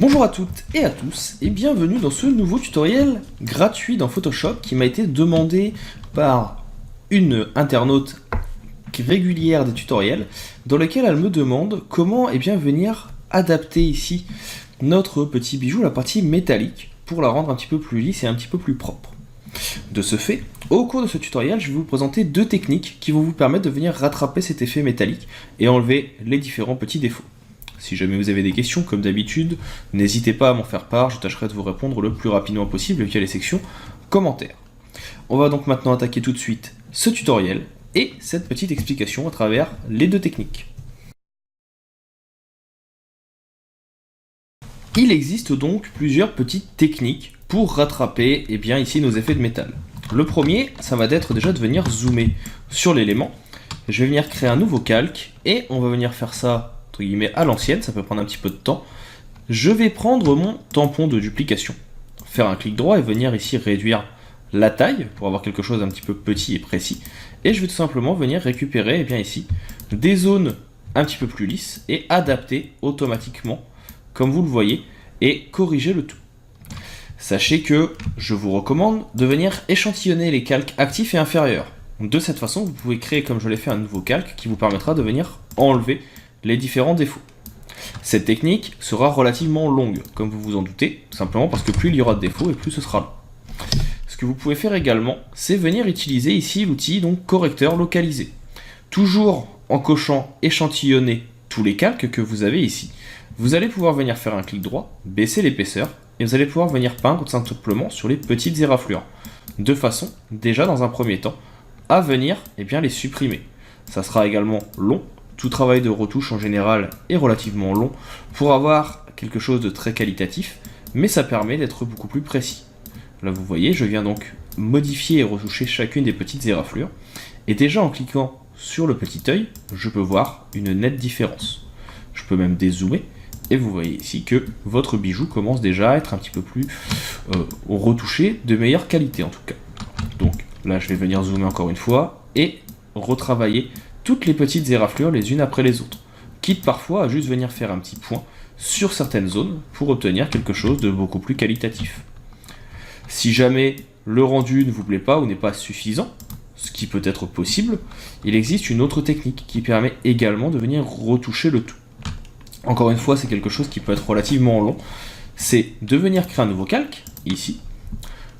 Bonjour à toutes et à tous et bienvenue dans ce nouveau tutoriel gratuit dans Photoshop qui m'a été demandé par une internaute régulière des tutoriels dans lequel elle me demande comment venir adapter ici notre petit bijou, la partie métallique, pour la rendre un petit peu plus lisse et un petit peu plus propre. De ce fait, au cours de ce tutoriel, je vais vous présenter deux techniques qui vont vous permettre de venir rattraper cet effet métallique et enlever les différents petits défauts. Si jamais vous avez des questions, comme d'habitude, n'hésitez pas à m'en faire part, je tâcherai de vous répondre le plus rapidement possible via les sections commentaires. On va donc maintenant attaquer tout de suite ce tutoriel et cette petite explication à travers les deux techniques. Il existe donc plusieurs petites techniques pour rattraper ici nos effets de métal. Le premier, ça va être déjà de venir zoomer sur l'élément. Je vais venir créer un nouveau calque et on va venir faire ça à l'ancienne, ça peut prendre un petit peu de temps. Je vais prendre mon tampon de duplication, faire un clic droit et venir ici réduire la taille pour avoir quelque chose d'un petit peu petit et précis. Et je vais tout simplement venir récupérer ici des zones un petit peu plus lisses et adapter automatiquement, comme vous le voyez, et corriger le tout. Sachez que je vous recommande de venir échantillonner les calques actifs et inférieurs. De cette façon, vous pouvez créer, comme je l'ai fait, un nouveau calque qui vous permettra de venir enlever les différents défauts. Cette technique sera relativement longue, comme vous vous en doutez, tout simplement parce que plus il y aura de défauts et plus ce sera long. Ce que vous pouvez faire également, c'est venir utiliser ici l'outil correcteur localisé. Toujours en cochant échantillonner tous les calques que vous avez ici, vous allez pouvoir venir faire un clic droit, baisser l'épaisseur, et vous allez pouvoir venir peindre tout simplement sur les petites éraflures, de façon, déjà dans un premier temps, à venir les supprimer. Ça sera également long. Tout travail de retouche en général est relativement long pour avoir quelque chose de très qualitatif, mais ça permet d'être beaucoup plus précis. Là vous voyez, je viens donc modifier et retoucher chacune des petites éraflures, et déjà en cliquant sur le petit œil, je peux voir une nette différence. Je peux même dézoomer, et vous voyez ici que votre bijou commence déjà à être un petit peu plus retouché, de meilleure qualité en tout cas. Donc là je vais venir zoomer encore une fois, et retravailler toutes les petites éraflures les unes après les autres, quitte parfois à juste venir faire un petit point sur certaines zones pour obtenir quelque chose de beaucoup plus qualitatif. Si jamais le rendu ne vous plaît pas ou n'est pas suffisant, ce qui peut être possible, il existe une autre technique qui permet également de venir retoucher le tout. Encore une fois, c'est quelque chose qui peut être relativement long, c'est de venir créer un nouveau calque, ici,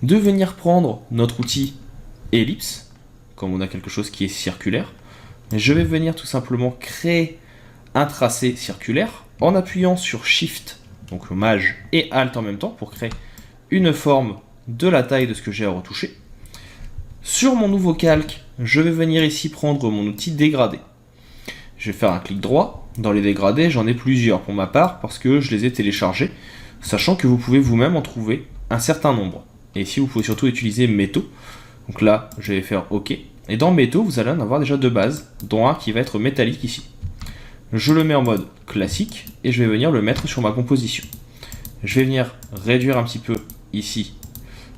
de venir prendre notre outil ellipse, comme on a quelque chose qui est circulaire. Je vais venir tout simplement créer un tracé circulaire en appuyant sur Shift, donc Maj et Alt en même temps pour créer une forme de la taille de ce que j'ai à retoucher. Sur mon nouveau calque, je vais venir ici prendre mon outil dégradé. Je vais faire un clic droit. Dans les dégradés, j'en ai plusieurs pour ma part parce que je les ai téléchargés, sachant que vous pouvez vous-même en trouver un certain nombre. Et ici, vous pouvez surtout utiliser métaux. Donc là, je vais faire OK. Et dans métaux, vous allez en avoir déjà deux bases, dont un qui va être métallique ici. Je le mets en mode classique et je vais venir le mettre sur ma composition. Je vais venir réduire un petit peu ici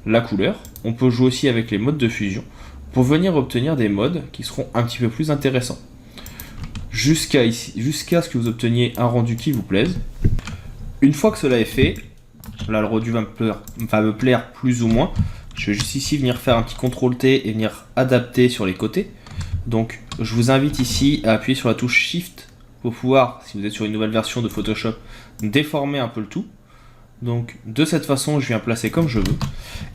la couleur. On peut jouer aussi avec les modes de fusion pour venir obtenir des modes qui seront un petit peu plus intéressants. Jusqu'à ce que vous obteniez un rendu qui vous plaise. Une fois que cela est fait, là le rendu va me plaire plus ou moins. Je vais juste ici venir faire un petit CTRL-T et venir adapter sur les côtés. Donc je vous invite ici à appuyer sur la touche Shift pour pouvoir, si vous êtes sur une nouvelle version de Photoshop, déformer un peu le tout. Donc de cette façon, je viens placer comme je veux.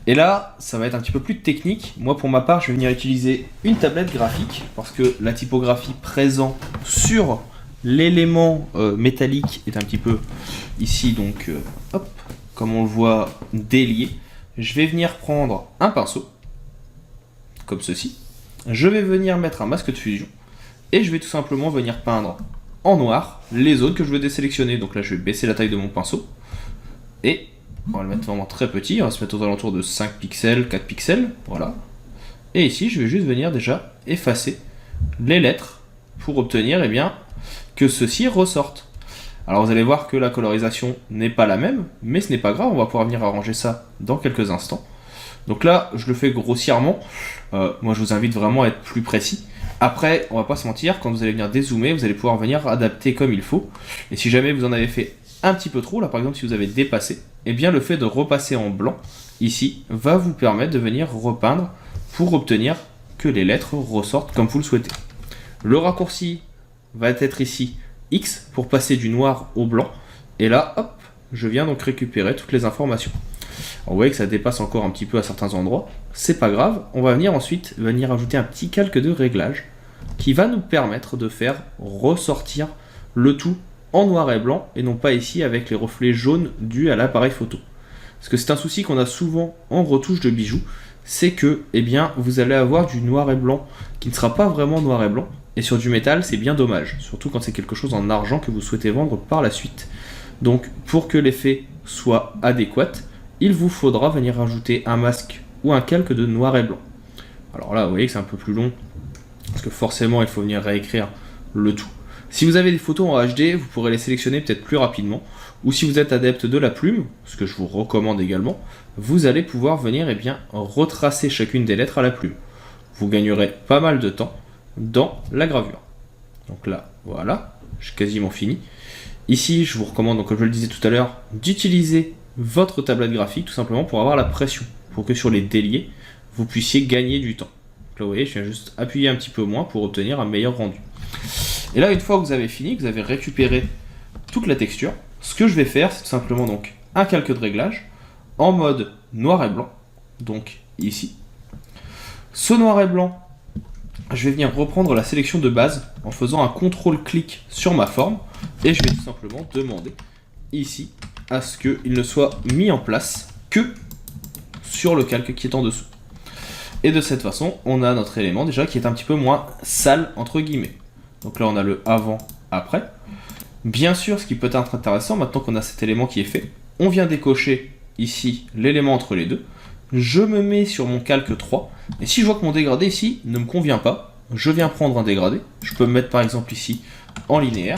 Et là, ça va être un petit peu plus technique. Moi pour ma part, je vais venir utiliser une tablette graphique parce que la typographie présente sur l'élément métallique est un petit peu ici, donc hop, comme on le voit, délié. Je vais venir prendre un pinceau, comme ceci. Je vais venir mettre un masque de fusion. Et je vais tout simplement venir peindre en noir les zones que je veux désélectionner. Donc là, je vais baisser la taille de mon pinceau. Et on va le mettre vraiment très petit. On va se mettre aux alentours de 5 pixels, 4 pixels. Voilà. Et ici, je vais juste venir déjà effacer les lettres pour obtenir que ceci ressorte. Alors vous allez voir que la colorisation n'est pas la même, mais ce n'est pas grave, on va pouvoir venir arranger ça dans quelques instants. Donc là, je le fais grossièrement. Moi, je vous invite vraiment à être plus précis. Après, on va pas se mentir, quand vous allez venir dézoomer, vous allez pouvoir venir adapter comme il faut. Et si jamais vous en avez fait un petit peu trop, là par exemple si vous avez dépassé, eh bien le fait de repasser en blanc, ici, va vous permettre de venir repeindre pour obtenir que les lettres ressortent comme vous le souhaitez. Le raccourci va être ici X pour passer du noir au blanc, et là, hop, je viens donc récupérer toutes les informations. Alors, vous voyez que ça dépasse encore un petit peu à certains endroits, c'est pas grave, on va venir ensuite ajouter un petit calque de réglage qui va nous permettre de faire ressortir le tout en noir et blanc et non pas ici avec les reflets jaunes dus à l'appareil photo. Parce que c'est un souci qu'on a souvent en retouche de bijoux, c'est que eh bien, vous allez avoir du noir et blanc qui ne sera pas vraiment noir et blanc, et sur du métal c'est bien dommage, surtout quand c'est quelque chose en argent que vous souhaitez vendre par la suite. Donc pour que l'effet soit adéquat, il vous faudra venir rajouter un masque ou un calque de noir et blanc. Alors là vous voyez que c'est un peu plus long, parce que forcément il faut venir réécrire le tout. Si vous avez des photos en HD, vous pourrez les sélectionner peut-être plus rapidement, ou si vous êtes adepte de la plume, ce que je vous recommande également, vous allez pouvoir venir eh bien, retracer chacune des lettres à la plume. Vous gagnerez pas mal de temps dans la gravure. Donc là, voilà, j'ai quasiment fini. Ici, je vous recommande, donc, comme je le disais tout à l'heure, d'utiliser votre tablette graphique tout simplement pour avoir la pression, pour que sur les déliés, vous puissiez gagner du temps. Donc là, vous voyez, je viens juste appuyer un petit peu moins pour obtenir un meilleur rendu. Et là, une fois que vous avez fini, que vous avez récupéré toute la texture, ce que je vais faire, c'est tout simplement donc un calque de réglage en mode noir et blanc, donc ici. Ce noir et blanc, je vais venir reprendre la sélection de base en faisant un contrôle-clic sur ma forme et je vais tout simplement demander ici à ce qu'il ne soit mis en place que sur le calque qui est en dessous. Et de cette façon, on a notre élément déjà qui est un petit peu moins sale entre guillemets. Donc là, on a le avant-après. Bien sûr, ce qui peut être intéressant, maintenant qu'on a cet élément qui est fait, on vient décocher ici l'élément entre les deux. Je me mets sur mon calque 3. Et si je vois que mon dégradé ici ne me convient pas, je viens prendre un dégradé. Je peux me mettre par exemple ici en linéaire.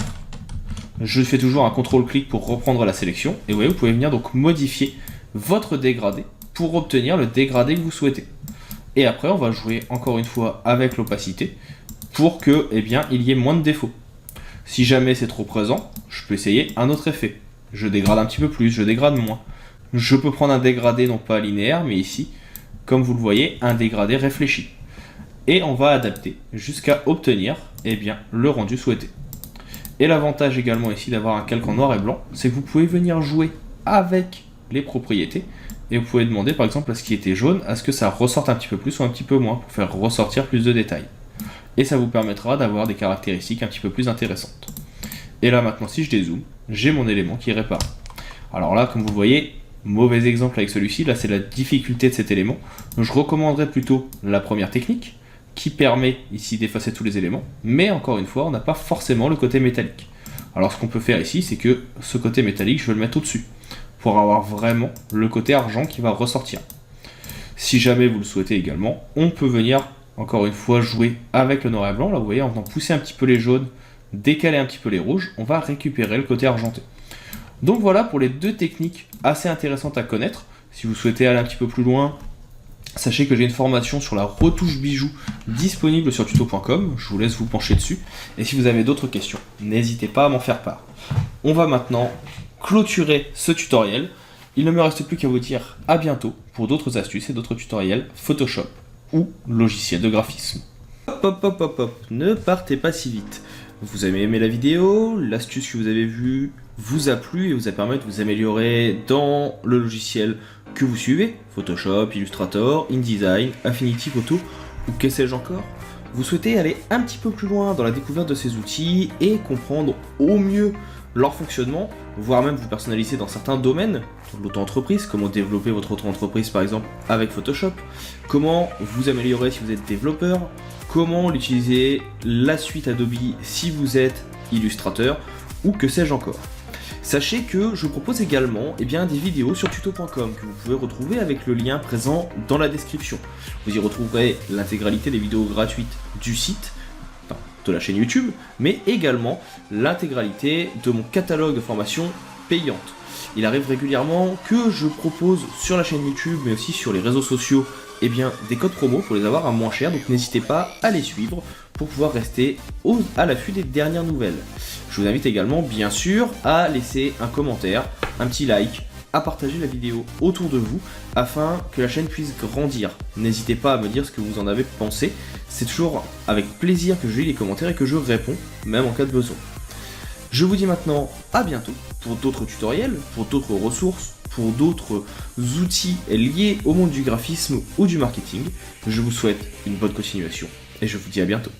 Je fais toujours un contrôle-clic pour reprendre la sélection. Et vous voyez, vous pouvez venir donc modifier votre dégradé pour obtenir le dégradé que vous souhaitez. Et après, on va jouer encore une fois avec l'opacité pour que, eh bien, il y ait moins de défauts. Si jamais c'est trop présent, je peux essayer un autre effet. Je dégrade un petit peu plus, je dégrade moins. Je peux prendre un dégradé, non pas linéaire, mais ici, comme vous le voyez, un dégradé réfléchi. Et on va adapter jusqu'à obtenir, eh bien, le rendu souhaité. Et l'avantage également ici d'avoir un calque en noir et blanc, c'est que vous pouvez venir jouer avec les propriétés. Et vous pouvez demander par exemple à ce qui était jaune, à ce que ça ressorte un petit peu plus ou un petit peu moins, pour faire ressortir plus de détails. Et ça vous permettra d'avoir des caractéristiques un petit peu plus intéressantes. Et là maintenant, si je dézoome, j'ai mon élément qui est réparé. Alors là, comme vous le voyez, mauvais exemple avec celui-ci, là c'est la difficulté de cet élément. Donc, je recommanderais plutôt la première technique, qui permet ici d'effacer tous les éléments, mais encore une fois, on n'a pas forcément le côté métallique. Alors ce qu'on peut faire ici, c'est que ce côté métallique, je vais le mettre au-dessus, pour avoir vraiment le côté argent qui va ressortir. Si jamais vous le souhaitez également, on peut venir encore une fois jouer avec le noir et blanc. Là vous voyez, en venant pousser un petit peu les jaunes, décaler un petit peu les rouges, on va récupérer le côté argenté. Donc voilà pour les deux techniques assez intéressantes à connaître. Si vous souhaitez aller un petit peu plus loin, sachez que j'ai une formation sur la retouche bijoux disponible sur tuto.com, je vous laisse vous pencher dessus. Et si vous avez d'autres questions, n'hésitez pas à m'en faire part. On va maintenant clôturer ce tutoriel. Il ne me reste plus qu'à vous dire à bientôt pour d'autres astuces et d'autres tutoriels Photoshop ou logiciel de graphisme. Hop, hop, hop, hop, hop, ne partez pas si vite. Vous avez aimé la vidéo, l'astuce que vous avez vue vous a plu et vous a permis de vous améliorer dans le logiciel que vous suivez, Photoshop, Illustrator, InDesign, Affinity Photo ou que sais-je encore. Vous souhaitez aller un petit peu plus loin dans la découverte de ces outils et comprendre au mieux leur fonctionnement, voire même vous personnaliser dans certains domaines, l'auto-entreprise, comment développer votre auto-entreprise par exemple avec Photoshop, comment vous améliorer si vous êtes développeur, comment l'utiliser la suite Adobe si vous êtes illustrateur ou que sais-je encore. Sachez que je propose également des vidéos sur tuto.com que vous pouvez retrouver avec le lien présent dans la description. Vous y retrouverez l'intégralité des vidéos gratuites du site, de la chaîne YouTube, mais également l'intégralité de mon catalogue de formations payantes. Il arrive régulièrement que je propose sur la chaîne YouTube, mais aussi sur les réseaux sociaux eh bien, des codes promo pour les avoir à moins cher, donc n'hésitez pas à les suivre pour pouvoir rester à l'affût des dernières nouvelles. Je vous invite également, bien sûr, à laisser un commentaire, un petit like, à partager la vidéo autour de vous afin que la chaîne puisse grandir. N'hésitez pas à me dire ce que vous en avez pensé, c'est toujours avec plaisir que je lis les commentaires et que je réponds, même en cas de besoin. Je vous dis maintenant à bientôt pour d'autres tutoriels, pour d'autres ressources, pour d'autres outils liés au monde du graphisme ou du marketing. Je vous souhaite une bonne continuation et je vous dis à bientôt.